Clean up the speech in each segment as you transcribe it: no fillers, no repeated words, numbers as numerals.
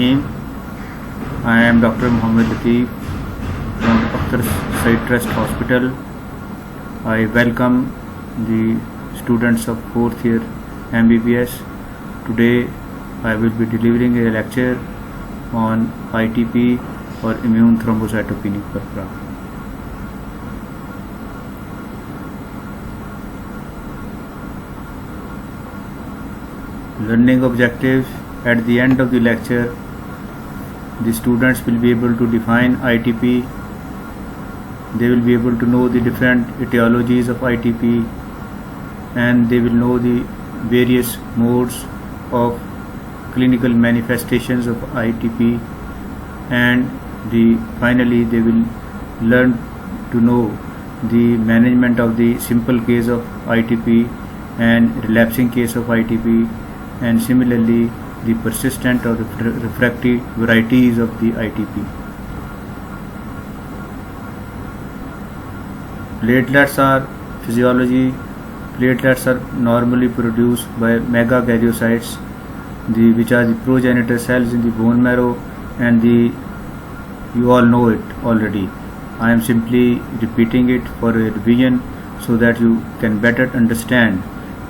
Bismillahirrahmanirrahim. I am Dr. Muhammad Latif from Akhtar Said Trust Hospital. I welcome the students of 4th year MBBS. Today I will be delivering a lecture on ITP or immune thrombocytopenic purpura. Learning objectives. At the end of the lecture, the students will be able to define ITP. They will be able to know the different etiologies of ITP, and they will know the various modes of clinical manifestations of ITP, and finally they will learn to know the management of the simple case of ITP and relapsing case of ITP, and similarly the persistent or refractory varieties of the ITP. Platelets are physiology. Platelets are normally produced by megakaryocytes, which are the progenitor cells in the bone marrow, and you all know it already. I am simply repeating it for a revision so that you can better understand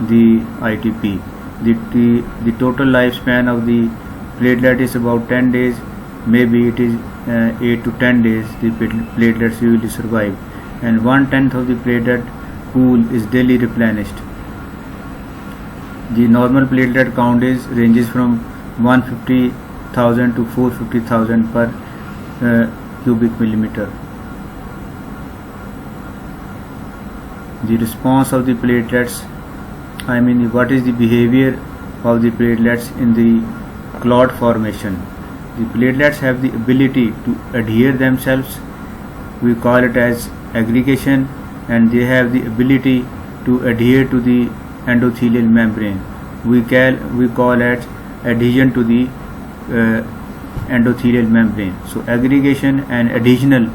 the ITP. The total lifespan of the platelet is about 10 days. Maybe it is 8 to 10 days the platelets usually survive, and 1/10 of the platelet pool is daily replenished. The normal platelet count ranges from 150,000 to 450,000 per cubic millimeter. The response of the platelets, what is the behavior of the platelets in the clot formation? The platelets have the ability to adhere themselves. We call it as aggregation, and they have the ability to adhere to the endothelial membrane. We call it adhesion to the endothelial membrane. So aggregation and adhesional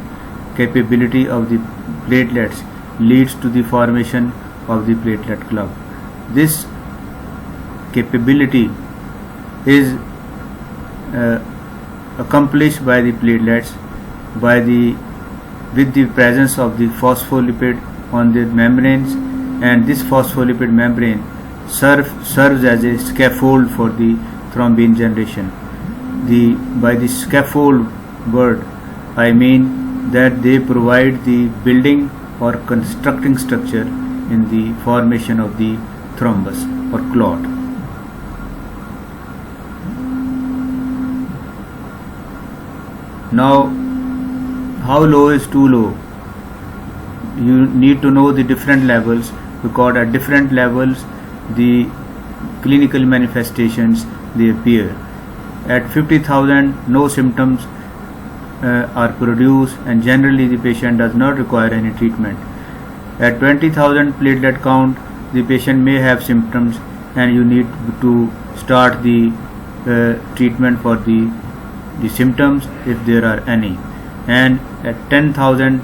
capability of the platelets leads to the formation of the platelet club. This capability is accomplished by the platelets with the presence of the phospholipid on the membranes, and this phospholipid membrane serves as a scaffold for the thrombin generation. By the scaffold word, I mean that they provide the building or constructing structure in the formation of the thrombus or clot. Now, how low is too low? You need to know the different levels, because at different levels the clinical manifestations they appear. At 50,000 no symptoms are produced, and generally the patient does not require any treatment. At 20,000 platelet count, the patient may have symptoms, and you need to start the treatment for the symptoms if there are any. And at 10,000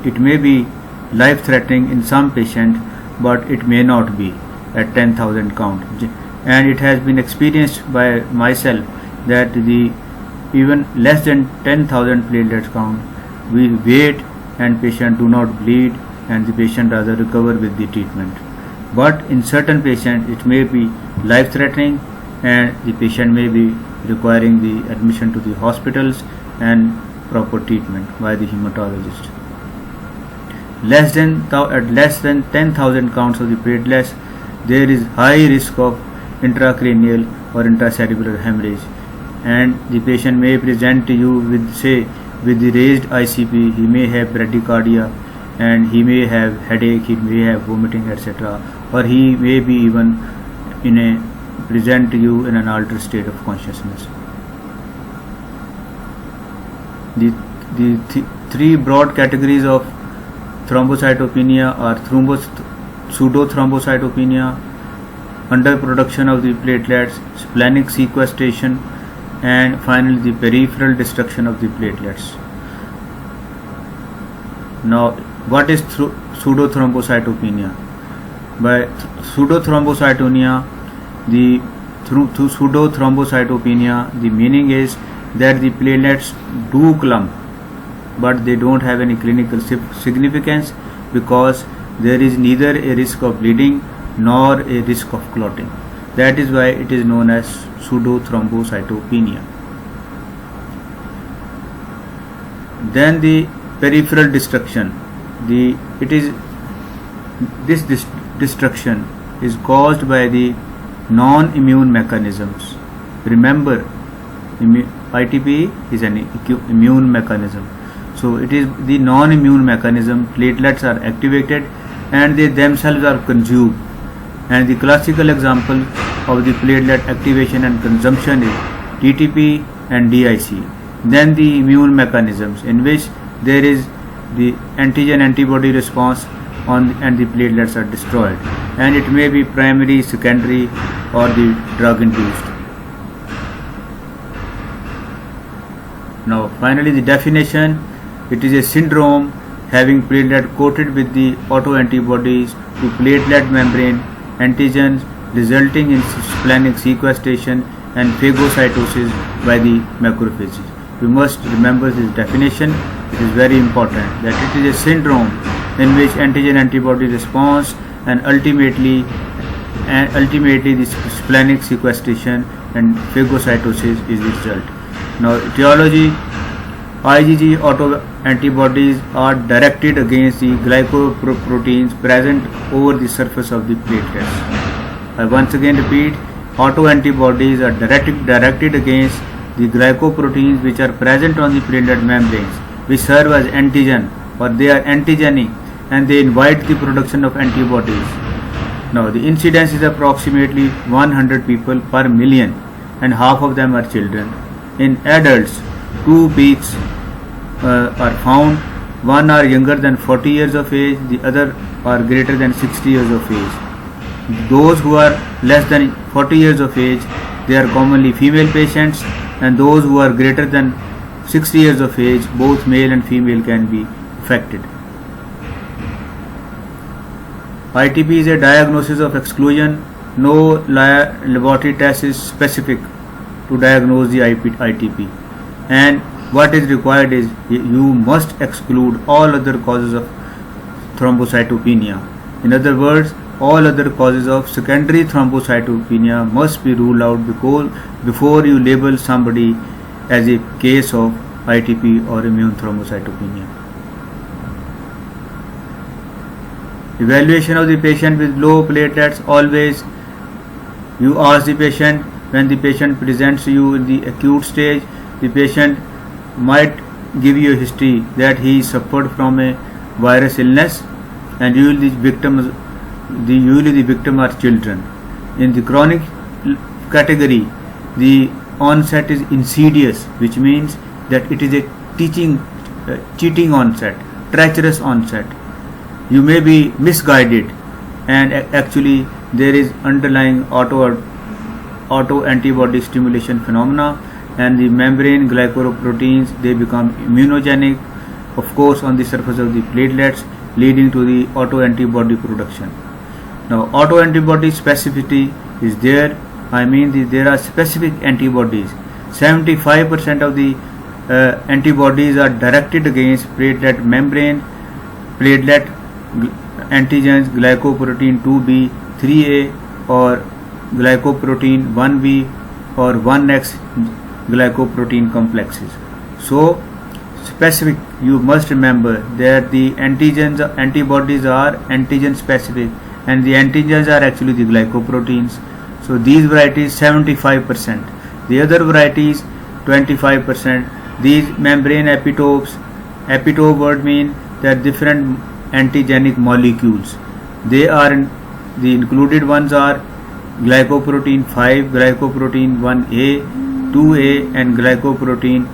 it may be life threatening in some patients, but it may not be at 10,000 count. And it has been experienced by myself that even less than 10,000 platelets count, we wait and patient do not bleed, and the patient rather recover with the treatment. But in certain patients it may be life threatening, and the patient may be requiring the admission to the hospitals and proper treatment by the hematologist. At less than 10,000 counts of the platelets, there is high risk of intracranial or intracerebral hemorrhage, and the patient may present to you with the raised ICP. He may have bradycardia, and he may have headache, he may have vomiting, etc., or he may be even present to you in an altered state of consciousness. The three broad categories of thrombocytopenia are pseudo-thrombocytopenia, underproduction of the platelets, splenic sequestration, and finally the peripheral destruction of the platelets. Now, what is pseudothrombocytopenia? By pseudothrombocytopenia, the through pseudo-thrombocytopenia, the meaning is that the platelets do clump, but they don't have any clinical significance because there is neither a risk of bleeding nor a risk of clotting. That is why it is known as pseudo-thrombocytopenia. Then the peripheral destruction. This destruction is caused by the non-immune mechanisms. Remember, ITP is an immune mechanism. So it is the non-immune mechanism. Platelets are activated and they themselves are consumed. And the classical example of the platelet activation and consumption is TTP and DIC. Then the immune mechanisms, in which there is the antigen antibody response and the platelets are destroyed, and it may be primary, secondary, or the drug induced. Now finally the definition. It is a syndrome having platelet coated with the autoantibodies to platelet membrane antigens, resulting in splenic sequestration and phagocytosis by the macrophages. You must remember this definition. It is very important that it is a syndrome in which antigen antibody response and ultimately the splenic sequestration and phagocytosis is the result. Now etiology. IgG autoantibodies are directed against the glycoproteins present over the surface of the platelets. I once again repeat, autoantibodies are directed against the glycoproteins which are present on the platelet membranes, which serve as antigen, or they are antigenic, and they invite the production of antibodies. Now the incidence is approximately 100 people per million, and half of them are children. In adults, 2 peaks are found. One are younger than 40 years of age, the other are greater than 60 years of age. Those who are less than 40 years of age, they are commonly female patients, and those who are greater than 60 years of age, both male and female can be affected. ITP is a diagnosis of exclusion. No laboratory test is specific to diagnose the ITP. And what is required is you must exclude all other causes of thrombocytopenia. In other words, all other causes of secondary thrombocytopenia must be ruled out before you label somebody as a case of ITP or immune thrombocytopenia. Evaluation of the patient with low platelets. Always you ask the patient, when the patient presents to you in the acute stage, the patient might give you a history that he suffered from a virus illness, and usually the victim are children. In the chronic category, the onset is insidious, which means that it is a cheating onset, treacherous onset. You may be misguided, and actually there is underlying auto antibody stimulation phenomena, and the membrane glycoproteins, they become immunogenic, of course, on the surface of the platelets, leading to the autoantibody production. Now autoantibody specificity is there. There are specific antibodies. 75% of the antibodies are directed against platelet membrane, platelet antigens, glycoprotein 2b, 3a, or glycoprotein 1b, or 1x glycoprotein complexes. So specific, you must remember that the antibodies are antigen specific, and the antigens are actually the glycoproteins. So these varieties 75%, the other varieties 25%. These membrane epitopes, epitope word mean that different antigenic molecules. They are the included ones are glycoprotein 5, glycoprotein 1a, 2a, and glycoprotein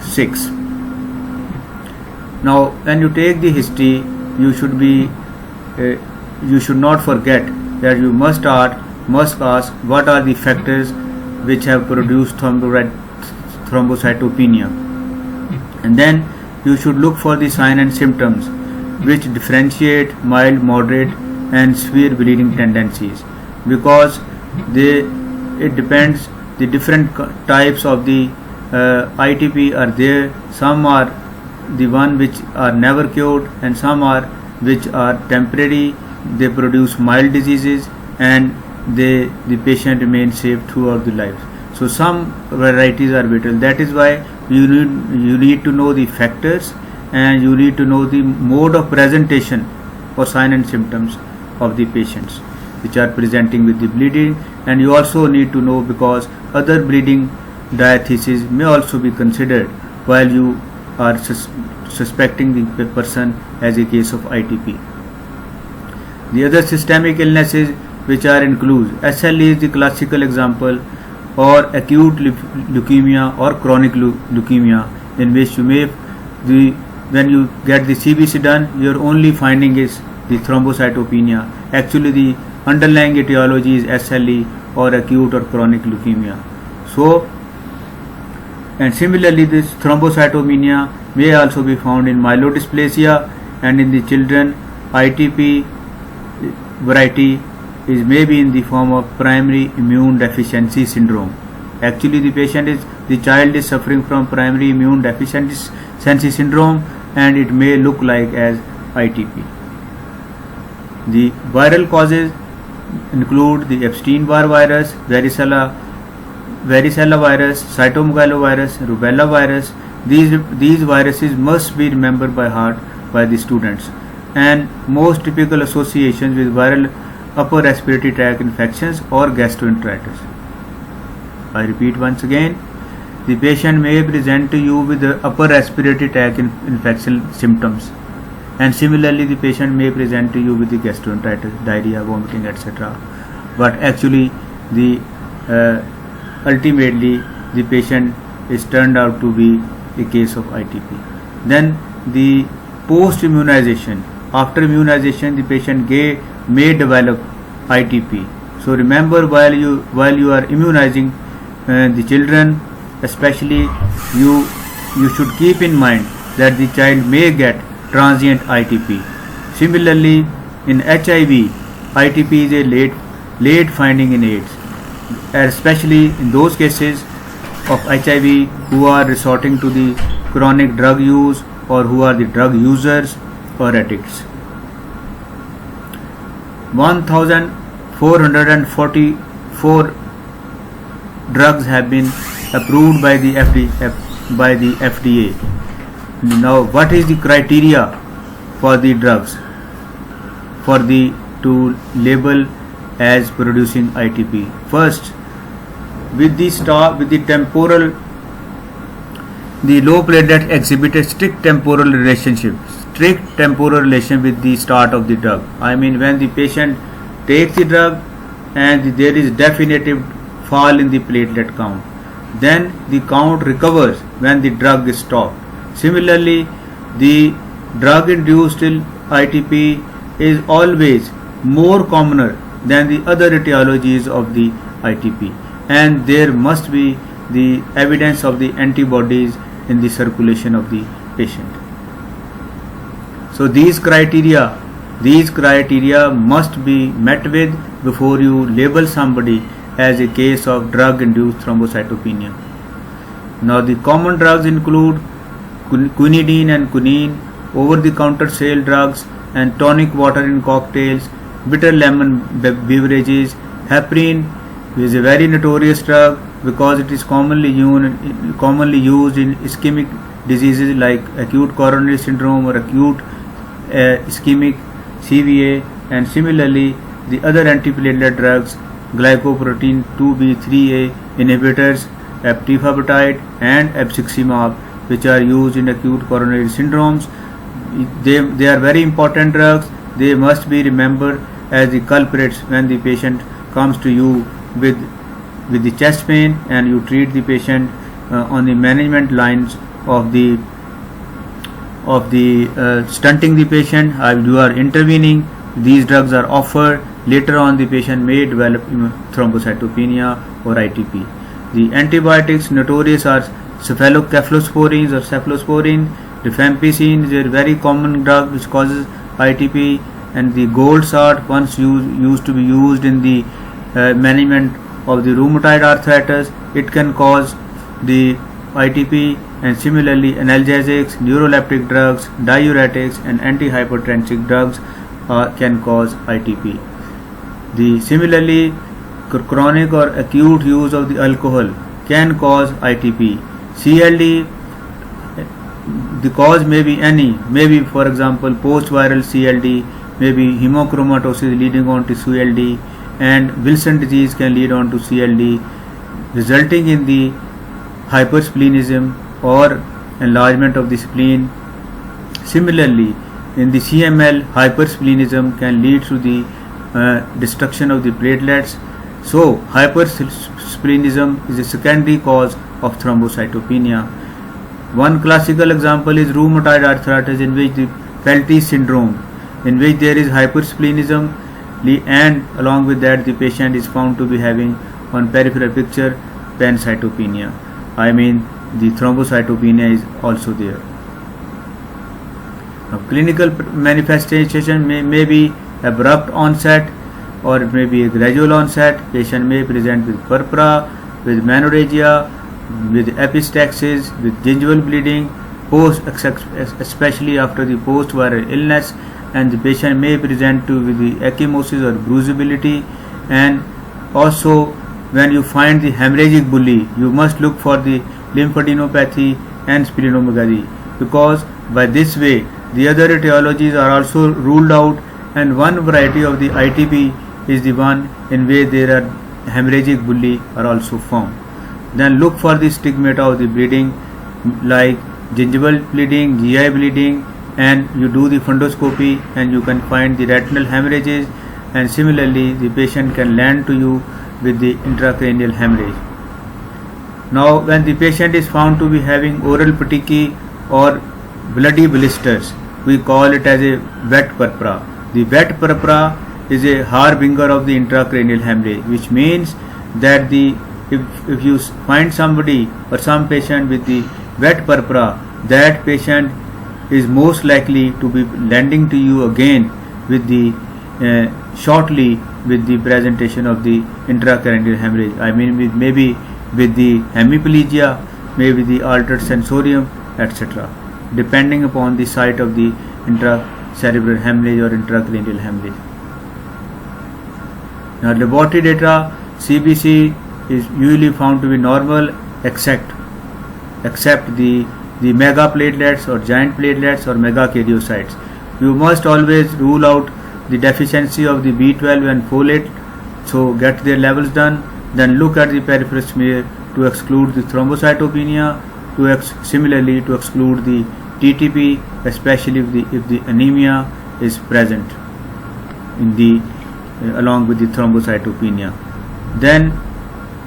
6. Now when you take the history, you should not forget that you must ask what are the factors which have produced thrombocytopenia, and then you should look for the signs and symptoms which differentiate mild, moderate, and severe bleeding tendencies, because they it depends. The different types of the ITP are there. Some are the one which are never cured, and some are which are temporary. They produce mild diseases, and the patient remains safe throughout the life. So some varieties are vital. That is why you need to know the factors, and you need to know the mode of presentation or sign and symptoms of the patients which are presenting with the bleeding. And you also need to know, because other bleeding diathesis may also be considered while you are suspecting the person as a case of ITP. The other systemic illnesses which are include SLE is the classical example, or acute leukemia or chronic leukemia, in which you may when you get the CBC done, your only finding is the thrombocytopenia. Actually the underlying etiology is SLE or acute or chronic leukemia. So, and similarly this thrombocytopenia may also be found in myelodysplasia, and in the children ITP variety is maybe in the form of primary immune deficiency syndrome. Actually the child is suffering from primary immune deficiency syndrome, and it may look like as ITP. The viral causes include the Epstein-Barr virus, varicella virus, cytomegalovirus, rubella virus. These viruses must be remembered by heart by the students. And most typical associations with viral upper respiratory tract infections or gastroenteritis. I repeat once again, the patient may present to you with the upper respiratory tract infection symptoms, and similarly the patient may present to you with the gastroenteritis, diarrhea, vomiting, etc. But actually ultimately the patient is turned out to be a case of ITP. Then the post immunization. After immunization, the patient may develop ITP. So remember, while you are immunizing the children, especially, you should keep in mind that the child may get transient ITP. Similarly, in HIV, ITP is a late finding in AIDS, especially in those cases of HIV who are resorting to the chronic drug use, or who are the drug users or addicts. 1444 drugs have been approved by the FDA. Now, what is the criteria for the drugs to label as producing ITP? First, with the low platelet exhibited strict temporal relation with the start of the drug. I mean, when the patient takes the drug and there is definitive fall in the platelet count, then the count recovers when the drug is stopped. Similarly, the drug induced ITP is always more commoner than the other etiologies of the ITP, and there must be the evidence of the antibodies in the circulation of the patient. So these criteria must be met with before you label somebody as a case of drug induced thrombocytopenia. Now the common drugs include quinidine and quinine, over the counter sale drugs, and tonic water in cocktails, bitter lemon beverages. Heparin is a very notorious drug because it is commonly used in ischemic diseases like acute coronary syndrome or acute ischemic CVA, and similarly the other antiplatelet drugs, glycoprotein 2B3A inhibitors, eptifibatide and abciximab, which are used in acute coronary syndromes. They are very important drugs. They must be remembered as the culprits when the patient comes to you with the chest pain, and you treat the patient on the management lines of the stunting the patient. You are intervening. These drugs are offered. Later on, the patient may develop thrombocytopenia or ITP. The antibiotics notorious are cephalosporins or cephalosporin. Rifampicin is a very common drug which causes ITP, and the gold salt once used to be used in the management of the rheumatoid arthritis, it can cause the ITP, and similarly analgesics, neuroleptic drugs, diuretics and antihypertensive drugs can cause ITP. Similarly, chronic or acute use of the alcohol can cause ITP. CLD, the cause may be any, maybe for example post-viral CLD, maybe hemochromatosis leading on to CLD, and Wilson disease can lead on to CLD, resulting in the hypersplenism or enlargement of the spleen. Similarly, in the CML, hypersplenism can lead to the destruction of the platelets. So hypersplenism is a secondary cause of thrombocytopenia. One classical example is rheumatoid arthritis, in which the Pelti's syndrome, in which there is hypersplenism, and along with that the patient is found to be having on peripheral picture pancytopenia. I mean the thrombocytopenia is also there. Now, clinical manifestation may be abrupt onset or it may be a gradual onset. Patient may present with purpura, with menorrhagia, with epistaxis, with gingival bleeding, especially after the post-viral illness, and the patient may present with the ecchymosis or bruisability. And also, when you find the hemorrhagic bully, you must look for the lymphadenopathy and splenomegaly, because by this way the other etiologies are also ruled out, and one variety of the ITP is the one in which there are hemorrhagic bully are also found. Then look for the stigmata of the bleeding like gingival bleeding, GI bleeding, and you do the fundoscopy and you can find the retinal hemorrhages, and similarly the patient can land to you with the intracranial hemorrhage. Now when the patient is found to be having oral petechiae or bloody blisters, we call it as a wet purpura. The wet purpura is a harbinger of the intracranial hemorrhage, which means that if you find somebody or some patient with the wet purpura, that patient is most likely to be landing to you again with the shortly with the presentation of the intracranial hemorrhage. I mean maybe with the hemiplegia, maybe the altered sensorium, etc., depending upon the site of the intracerebral hemorrhage or intracranial hemorrhage. Now laboratory data, CBC is usually found to be normal except the megaplatelets or giant platelets or megakaryocytes. You must always rule out the deficiency of the B12 and folate, so get their levels done. Then look at the peripheral smear to exclude the thrombocytopenia, similarly to exclude the TTP, especially if the anemia is present in the along with the thrombocytopenia. Then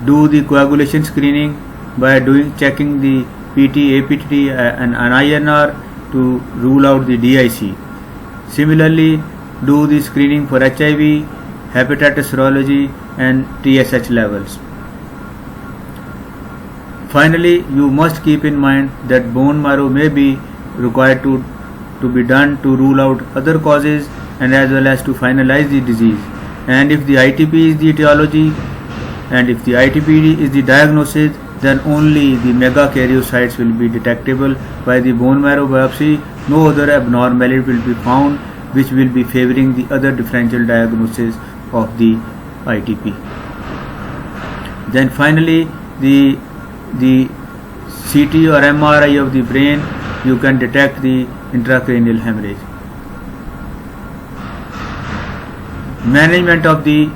do the coagulation screening by checking the PT, APT and an INR to rule out the DIC. Similarly, do the screening for HIV, hepatitis serology and TSH levels. Finally, you must keep in mind that bone marrow may be required to be done to rule out other causes and as well as to finalize the disease. And if the ITP is the etiology and if the ITP is the diagnosis, then only the megakaryocytes will be detectable by the bone marrow biopsy. No other abnormality will be found which will be favoring the other differential diagnosis of the ITP. Then finally, the CT or MRI of the brain, you can detect the intracranial hemorrhage. Management of the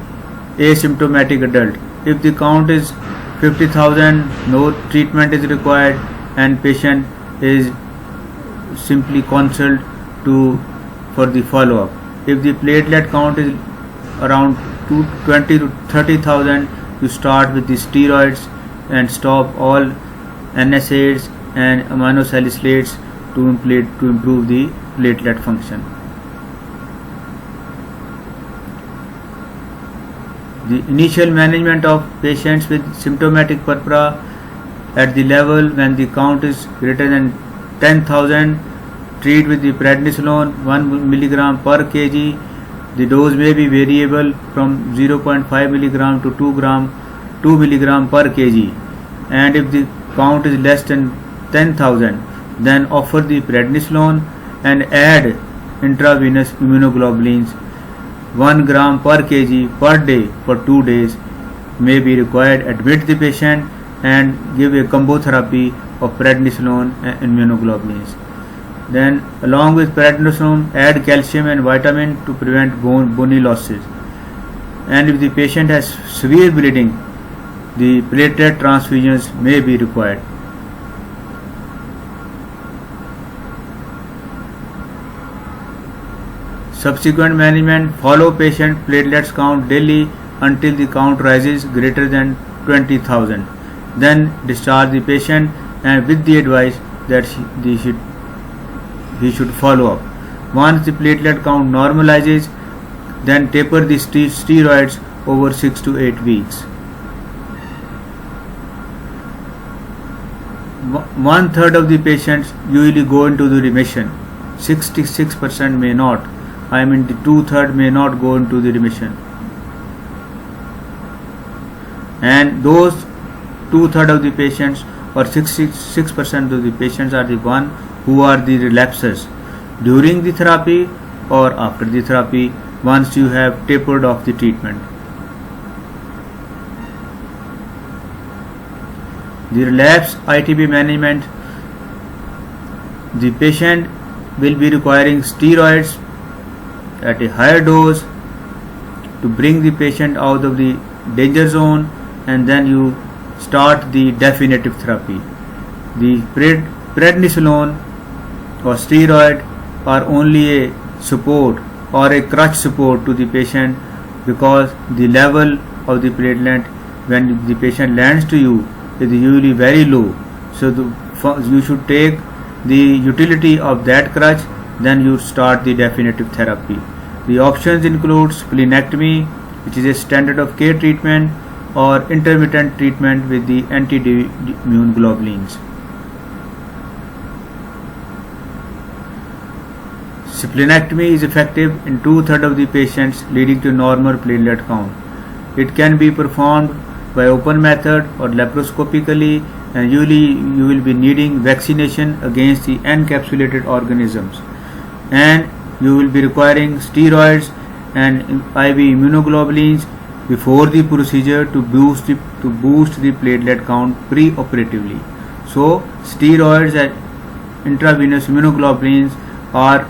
asymptomatic adult. If the count is 50,000, no treatment is required and patient is simply consulted for the follow-up. If the platelet count is around 20 to 30,000, you start with the steroids and stop all NSAIDs and aminosalicylates to improve the platelet function. The initial management of patients with symptomatic purpura at the level when the count is greater than 10,000, treat with the prednisolone 1 mg per kg. The dose may be variable from 0.5 mg to 2 gram 2 milligram per kg, and if the count is less than 10,000, then offer the prednisolone and add intravenous immunoglobulins 1 gram per kg per day for 2 days. May be required. Admit the patient and give a combo therapy of prednisolone and immunoglobulins. Then along with prednisolone, add calcium and vitamin to prevent bony losses. And if the patient has severe bleeding, the platelet transfusions may be required. Subsequent management: follow patient platelets count daily until the count rises greater than 20,000. Then discharge the patient and with the advice that he should follow up. Once the platelet count normalizes, then taper the steroids over 6 to 8 weeks. 1/3 of the patients usually go into the remission. 66% may not. The 2/3 may not go into the remission. And those 2/3 of the patients, or 66% of the patients, are the one who are the relapsers during the therapy or after the therapy once you have tapered off the treatment. The relapse ITP management: the patient will be requiring steroids at a higher dose to bring the patient out of the danger zone, and then you start the definitive therapy. The prednisolone or steroid are only a support or a crutch support to the patient, because the level of the platelet when the patient lands to you is usually very low. So you should take the utility of that crutch, then you start the definitive therapy. The options include splenectomy, which is a standard of care treatment, or intermittent treatment with the anti-D immune globulins. Splenectomy is effective in 2/3 of the patients, leading to normal platelet count. It can be performed by open method or laparoscopically, and usually you will be needing vaccination against the encapsulated organisms, and you will be requiring steroids and IV immunoglobulins before the procedure to boost the platelet count pre-operatively. So steroids and intravenous immunoglobulins are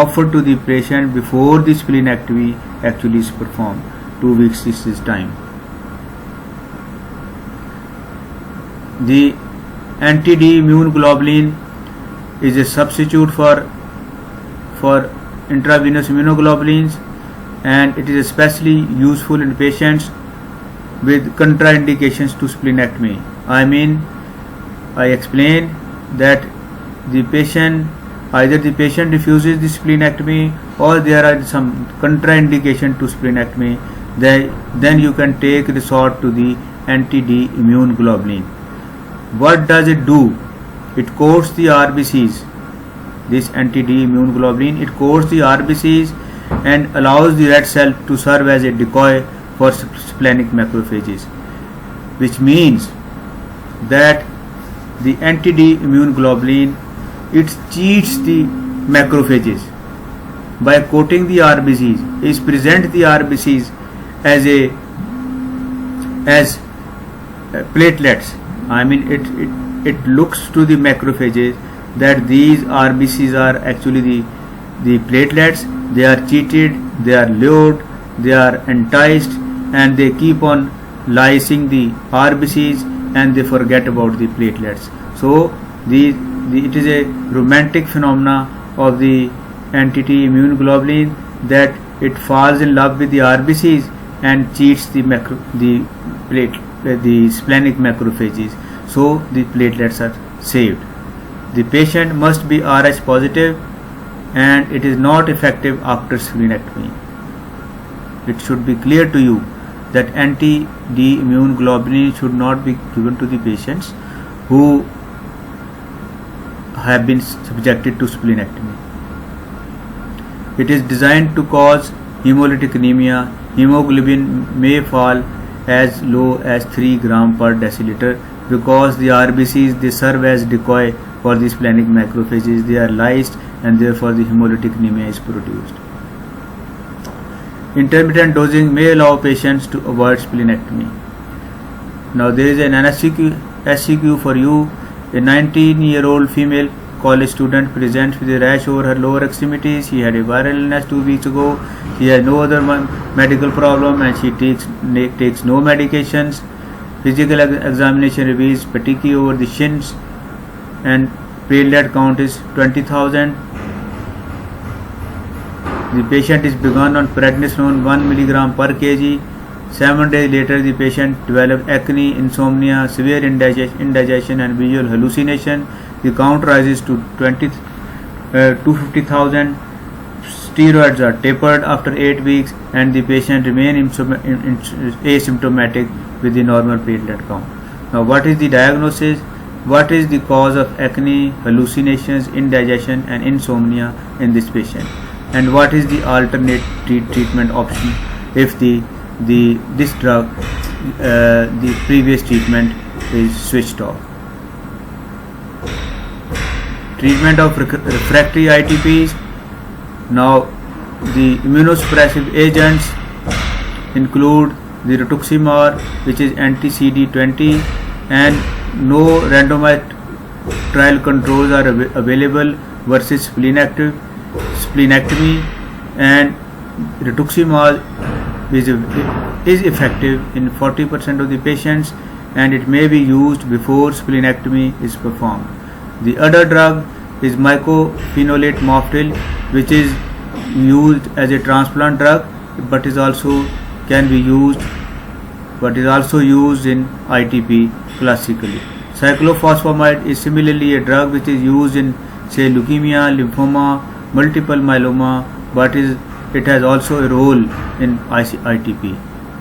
offered to the patient before the splenectomy actually is performed. 2 weeks is this time. The anti-D immune globulin is a substitute for intravenous immunoglobulins, and it is especially useful in patients with contraindications to splenectomy. I explained that either the patient refuses the splenectomy or there are some contraindication to splenectomy, then you can resort to the anti-D immune globulin. What does it do? It coats the RBCs. This anti-D immune globulin, it coats the RBCs and allows the red cell to serve as a decoy for splenic macrophages, which means that the anti-D immune globulin, it cheats the macrophages by coating the RBCs. It presents the RBCs as platelets. It looks to the macrophages that these RBCs are actually the platelets. They are cheated, they are lured, they are enticed, and they keep on lysing the RBCs and they forget about the platelets. So it is a romantic phenomena of the anti-D immune globulin that it falls in love with the RBCs and cheats the splenic macrophages. So the platelets are saved. The patient must be Rh positive, and it is not effective after splenectomy. It should be clear to you that anti-D immune globulin should not be given to the patients who have been subjected to splenectomy. It is designed to cause hemolytic anemia. Hemoglobin may fall as low as 3 gram per deciliter, because the RBCs, they serve as decoy for the splenic macrophages. They are lysed and therefore the hemolytic anemia is produced. Intermittent dosing may allow patients to avoid splenectomy. Now there is an SCQ for you. A 19-year-old female college student presents with a rash over her lower extremities. She had a viral illness 2 weeks ago. She has no other medical problem and she takes no medications. Physical examination reveals petechiae over the shins and platelet count is 20,000. The patient is begun on prednisolone 1 mg per kg. 7 days later, the patient developed acne, insomnia, severe indigestion and visual hallucination. The count rises to 250,000. Steroids are tapered after 8 weeks and the patient remains asymptomatic with the normal platelet count. Now, what is the diagnosis? What is the cause of acne, hallucinations, indigestion and insomnia in this patient? And what is the alternate treatment option if this drug, the previous treatment is switched off? Treatment of refractory ITPs. Now, the immunosuppressive agents include the rituximab, which is anti-CD20, and no randomized trial controls are available versus splenectomy, and rituximab is effective in 40% of the patients and it may be used before splenectomy is performed. The other drug is mycophenolate mofetil, which is used as a transplant drug but is also used in ITP classically. Cyclophosphamide is similarly a drug which is used in, say, leukemia, lymphoma, multiple myeloma, but it has also a role in ITP.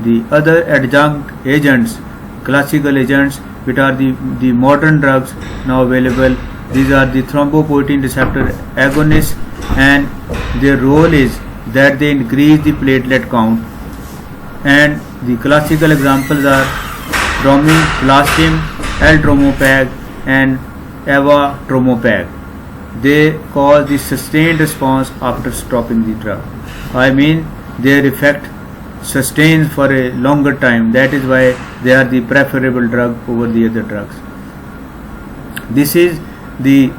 The other adjunct agents, classical agents, which are the modern drugs now available, these are the thrombopoietin receptor agonists, and their role is that they increase the platelet count. And the classical examples are bromiplastim, L-Tromopag and avatrombopag. They cause the sustained response after stopping the drug. I mean, their effect sustains for a longer time. That is why they are the preferable drug over the other drugs. This is the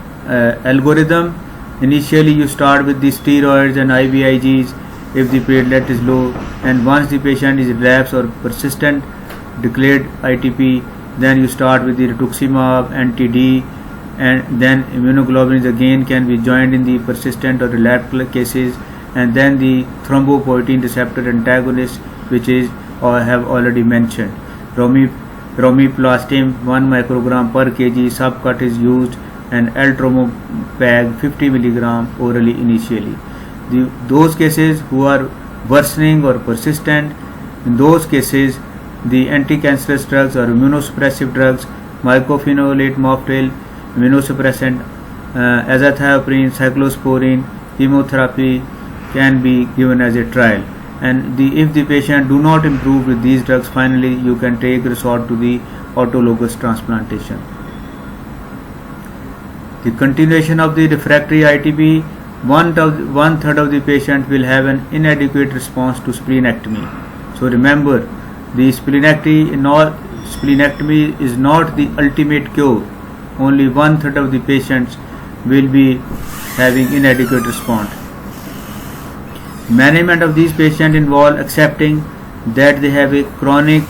algorithm. Initially, you start with the steroids and IVIGs if the platelet is low, and once the patient is relapsed or persistent declared ITP, then you start with the rituximab, anti-D, and then immunoglobulins again can be joined in the persistent or relapsed cases, and then the thrombopoietin receptor antagonist, which is or I have already mentioned. Bromiplastim 1 microgram per kg subcut is used, and L-Tromopag 50 mg orally initially. Those cases who are worsening or persistent, in those cases the anti-cancerous drugs or immunosuppressive drugs, mycophenolate mofetil, immunosuppressant, azathioprine, cyclosporine, chemotherapy can be given as a trial. And if the patient do not improve with these drugs, finally you can resort to the autologous transplantation. The continuation of the refractory ITP, one third of the patient will have an inadequate response to splenectomy. So remember, the splenectomy is not the ultimate cure. Only 1/3 of the patients will be having inadequate response. Management of these patients involve accepting that they have a chronic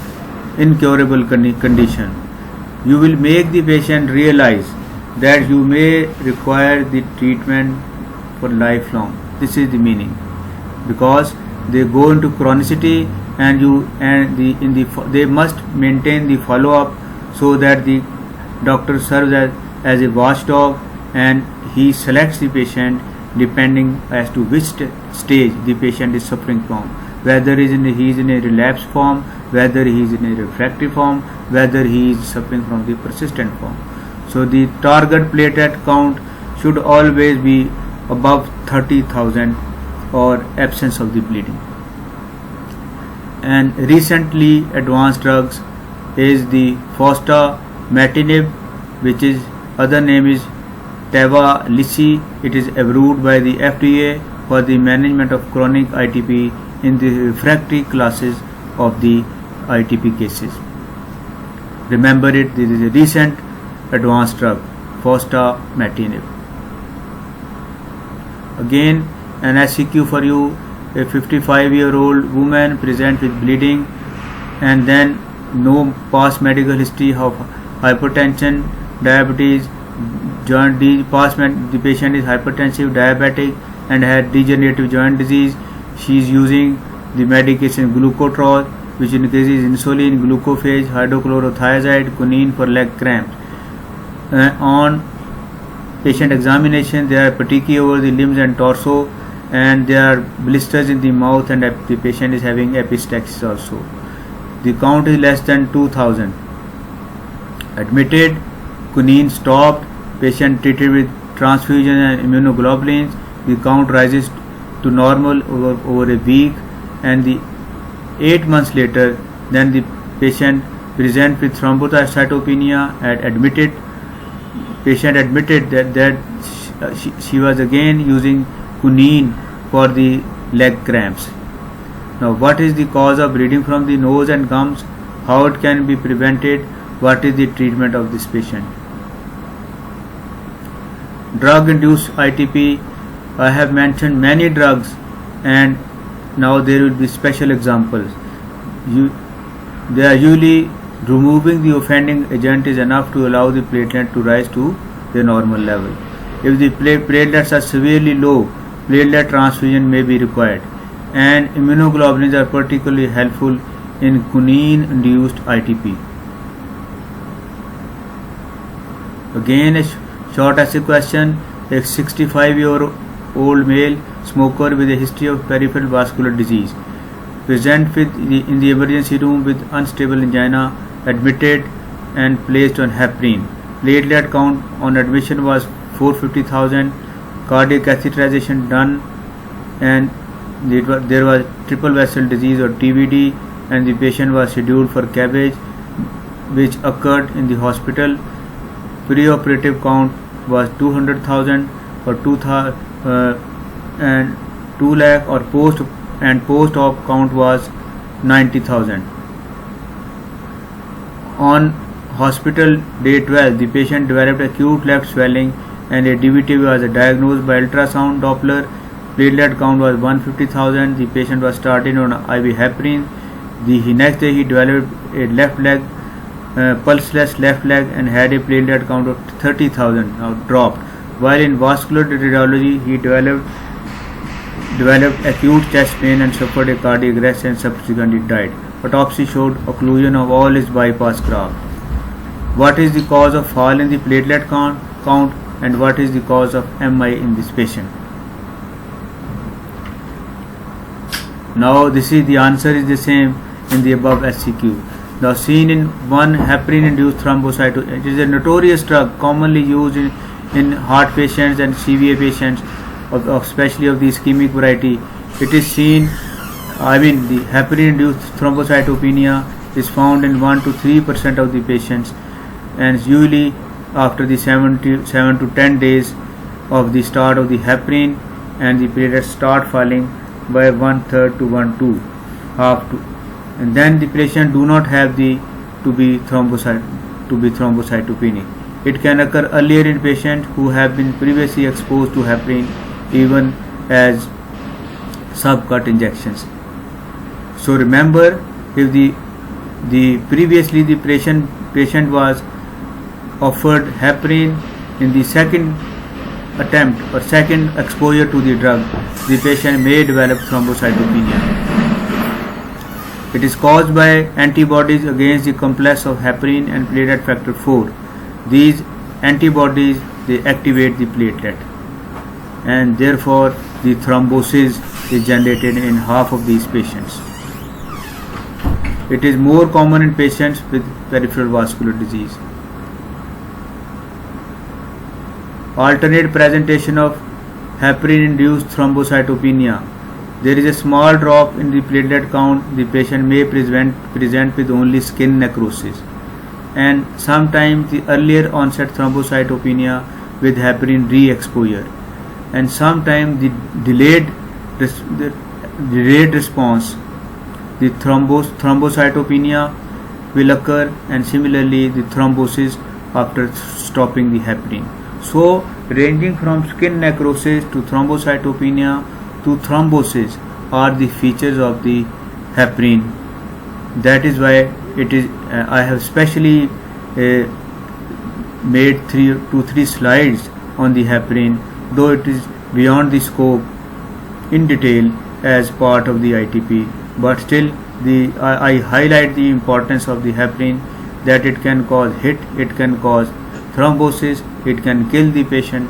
incurable condition. You will make the patient realize that you may require the treatment for lifelong. This is the meaning, because they go into chronicity, and they must maintain the follow-up so that the doctor serves as a watchdog, and he selects the patient depending as to which stage the patient is suffering from, whether he is in a relapse form, whether he is in a refractory form, whether he is suffering from the persistent form. So the target platelet count should always be above 30,000 or absence of the bleeding. and recently advanced drugs is the fostamatinib, which is other name is tavalisse. It is approved by the FDA for the management of chronic ITP in the refractory classes of the ITP cases. Remember it, this is a recent advanced drug, fostamatinib. Again, an SCQ for you. A 55-year-old woman present with bleeding and then no past medical history of hypertension, diabetes, the patient is hypertensive, diabetic and had degenerative joint disease. She is using the medication glucotrol, which increases insulin, glucophage, hydrochlorothiazide, quinine for leg cramps. On patient examination, there are petechiae over the limbs and torso, and there are blisters in the mouth, and the patient is having epistaxis also. The count is less than 2000. Admitted, quinine stopped, patient treated with transfusion and immunoglobulins. The count rises to normal over a week, and 8 months later, then the patient present with thrombocytopenia and admitted. Patient admitted that she was again using quinine for the leg cramps. Now, what is the cause of bleeding from the nose and gums? How it can be prevented? What is the treatment of this patient? Drug-induced ITP. I have mentioned many drugs, and now there will be special examples. They are usually removing the offending agent is enough to allow the platelet to rise to the normal level. If the platelets are severely low, platelet transfusion may be required, and immunoglobulins are particularly helpful in quinine-induced ITP. Again, a short essay question. A 65-year-old male smoker with a history of peripheral vascular disease present in the emergency room with unstable angina, admitted and placed on heparin. Platelet count on admission was 450,000. Cardiac catheterization done, and there was triple vessel disease or TVD, and the patient was scheduled for CABG, which occurred in the hospital. Preoperative count was 200,000 or 2 lakh, or post-op count was 90,000. On hospital day 12, the patient developed acute left swelling, and a DVT was diagnosed by ultrasound Doppler. Platelet count was 150,000. The patient was started on IV heparin. The next day he developed a left leg, pulseless left leg, and had a platelet count of 30,000. Now dropped. While in vascular radiology, he developed acute chest pain and suffered a cardiac arrest and subsequently died. Autopsy showed occlusion of all his bypass graft. What is the cause of fall in the platelet count, and what is the cause of MI in this patient? Now the answer is the same in the above SCQ. Now seen in one, heparin-induced thrombocytopenia. It is a notorious drug commonly used in heart patients and CVA patients, especially of the ischemic variety. It is seen, the heparin-induced thrombocytopenia is found in 1 to 3% of the patients, and usually after the 7 to 10 days of the start of the heparin, and the platelets start falling by 1/3 to 1/2, and then the patient do not have to be thrombocytopenic. It can occur earlier in patients who have been previously exposed to heparin, even as subcut injections. So remember, if the previously the patient was offered heparin in the second attempt or second exposure to the drug, the patient may develop thrombocytopenia. It is caused by antibodies against the complex of heparin and platelet factor 4. These antibodies, they activate the platelet, and therefore the thrombosis is generated in half of these patients. It is more common in patients with peripheral vascular disease. Alternate presentation of heparin-induced thrombocytopenia. there is a small drop in the platelet count, the patient may present with only skin necrosis. And sometimes the earlier onset thrombocytopenia with heparin re-exposure, and sometimes the delayed response, the thrombocytopenia will occur, and similarly the thrombosis after stopping the heparin. So ranging from skin necrosis to thrombocytopenia to thrombosis are the features of the heparin. That is why it is I have specially made 2 to 3 slides on the heparin, though it is beyond the scope in detail as part of the ITP, but still I highlight the importance of the heparin, that it can cause HIT, it can cause thrombosis, it can kill the patient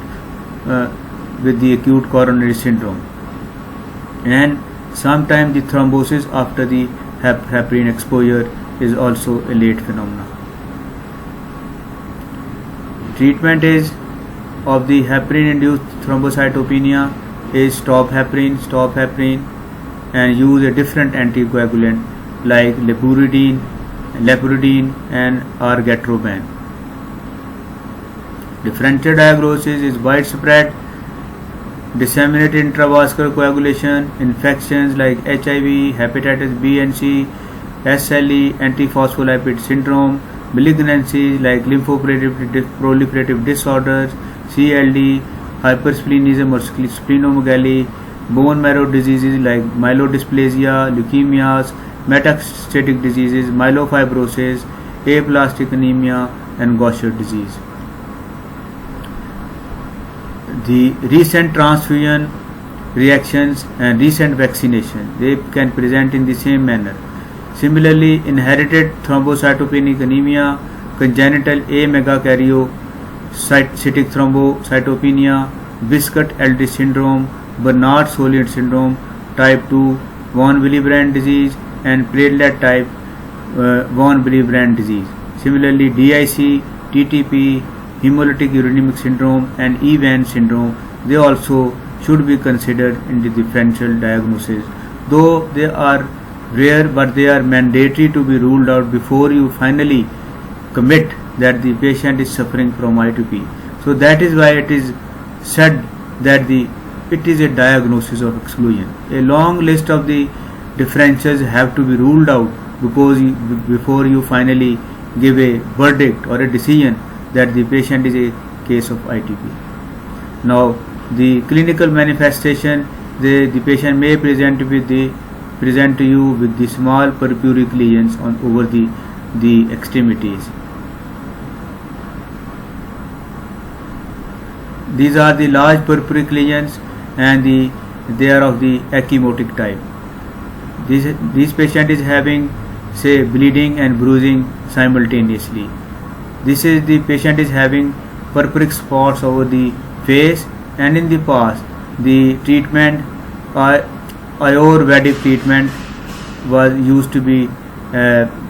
with the acute coronary syndrome, and sometimes the thrombosis after the heparin exposure is also a late phenomenon. Treatment is of the heparin induced thrombocytopenia is stop heparin, and use a different anticoagulant like lepuridine and argatroban. Differential diagnosis is widespread disseminated intravascular coagulation, infections like HIV, hepatitis B and C, SLE, antiphospholipid syndrome, malignancies like lymphoproliferative disorders, CLD, hypersplenism or splenomegaly, bone marrow diseases like myelodysplasia, leukemias, metastatic diseases, myelofibrosis, aplastic anemia, and Gaucher disease. The recent transfusion reactions and recent vaccination, they can present in the same manner. Similarly, inherited thrombocytopenic anemia, congenital A megakaryocytic thrombocytopenia, Biscuit-Eldridge syndrome, Bernard-Soliant syndrome, type 2, von Willebrand disease, and platelet type von Willebrand disease. Similarly, DIC, TTP, hemolytic uremic syndrome, and EVAN syndrome, they also should be considered in the differential diagnosis, though they are rare, but they are mandatory to be ruled out before you finally commit that the patient is suffering from ITP. So that is why it is said that it is a diagnosis of exclusion. A long list of the differences have to be ruled out before you finally give a verdict or a decision that the patient is a case of ITP. Now, the clinical manifestation, the patient may present to you with the small purpuric lesions over the extremities. These are the large purpuric lesions, and they are of the ecchymotic type. This patient is having, say, bleeding and bruising simultaneously. This is the patient is having purpuric spots over the face, and in the past the treatment, Ayurvedic treatment, was used to be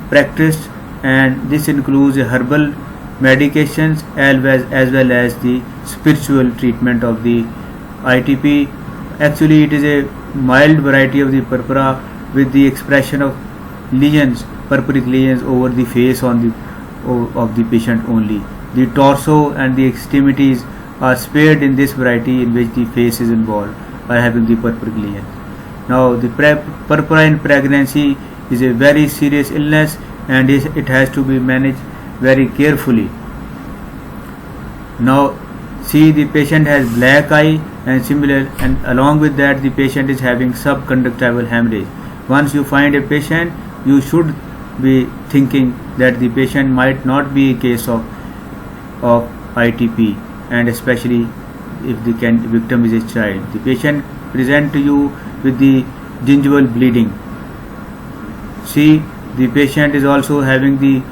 practiced, and this includes herbal medications as well as the spiritual treatment of the ITP. Actually, it is a mild variety of the purpura with the expression of lesions, purpuric lesions over the face of the patient only. The torso and the extremities are spared in this variety in which the face is involved by having the purpuric lesions. Now, the purpura in pregnancy is a very serious illness, and it has to be managed very carefully. Now, see, the patient has black eye, and along with that the patient is having subconjunctival hemorrhage. Once you find a patient, you should be thinking that the patient might not be a case of ITP, and especially if the victim is a child. The patient present to you with the gingival bleeding. See, the patient is also having the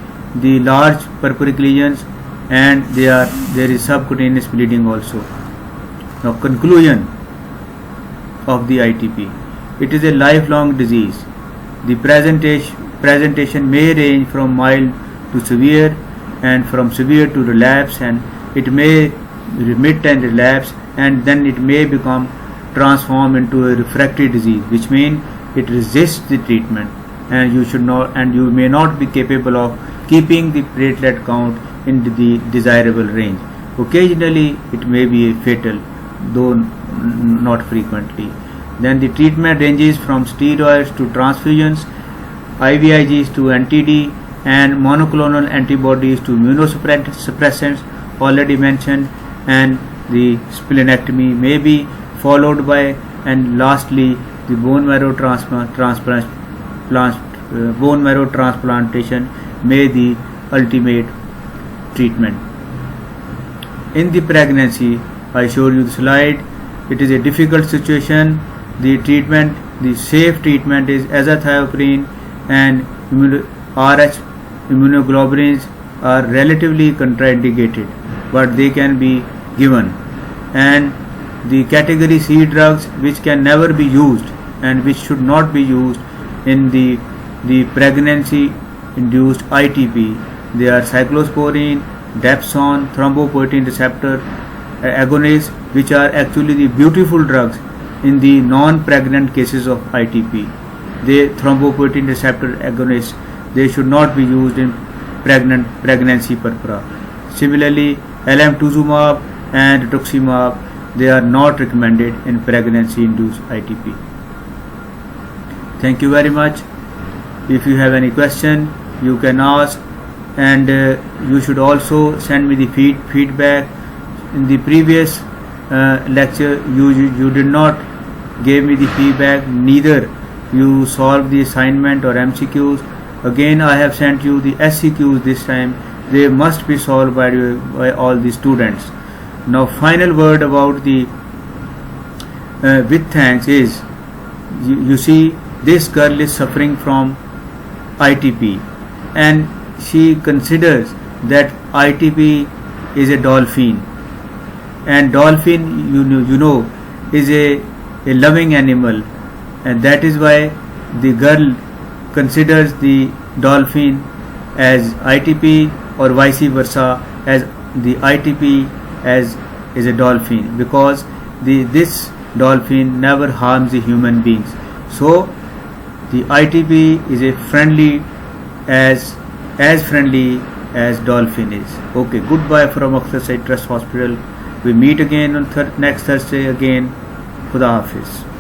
large purpuric lesions, and there is subcutaneous bleeding also. Now, conclusion of the ITP. It is a lifelong disease. The presentation may range from mild to severe, and from severe to relapse, and it may remit and relapse, and then it may become transform into a refractory disease, which means it resists the treatment, and you may not be capable of keeping the platelet count in the desirable range. Occasionally it may be fatal, though not frequently. Then the treatment ranges from steroids to transfusions, IVIGs to NTD, and monoclonal antibodies to immunosuppressants already mentioned, and the splenectomy may be followed by, and lastly the bone marrow transplantation may the ultimate treatment. In the pregnancy, I showed you the slide. It is a difficult situation. The safe treatment is azathioprine, and RH immunoglobulins are relatively contraindicated, but they can be given. And the category C drugs, which can never be used and which should not be used in the pregnancy induced ITP, they are cyclosporine, dapsone, thrombopoietin receptor agonists, which are actually the beautiful drugs in the non-pregnant cases of ITP. The thrombopoietin receptor agonists, they should not be used in pregnancy purpura. Similarly, alemtuzumab and rituximab, they are not recommended in pregnancy induced ITP. Thank you very much. If you have any question, you can ask, and you should also send me the feedback. In the previous lecture, you did not give me the feedback, neither you solved the assignment or MCQs. Again, I have sent you the SCQs this time. They must be solved by all the students. Now, final word about the with thanks is, you see, this girl is suffering from ITP, and she considers that ITP is a dolphin, and dolphin, you know, is a loving animal, and that is why the girl considers the dolphin as ITP, or vice versa, as the ITP as is a dolphin, because this dolphin never harms the human beings. So the ITP is a friendly, as friendly as dolphin is. Okay, goodbye from Akhtar Said Trust Hospital. We meet again on next Thursday again. Khuda Hafiz.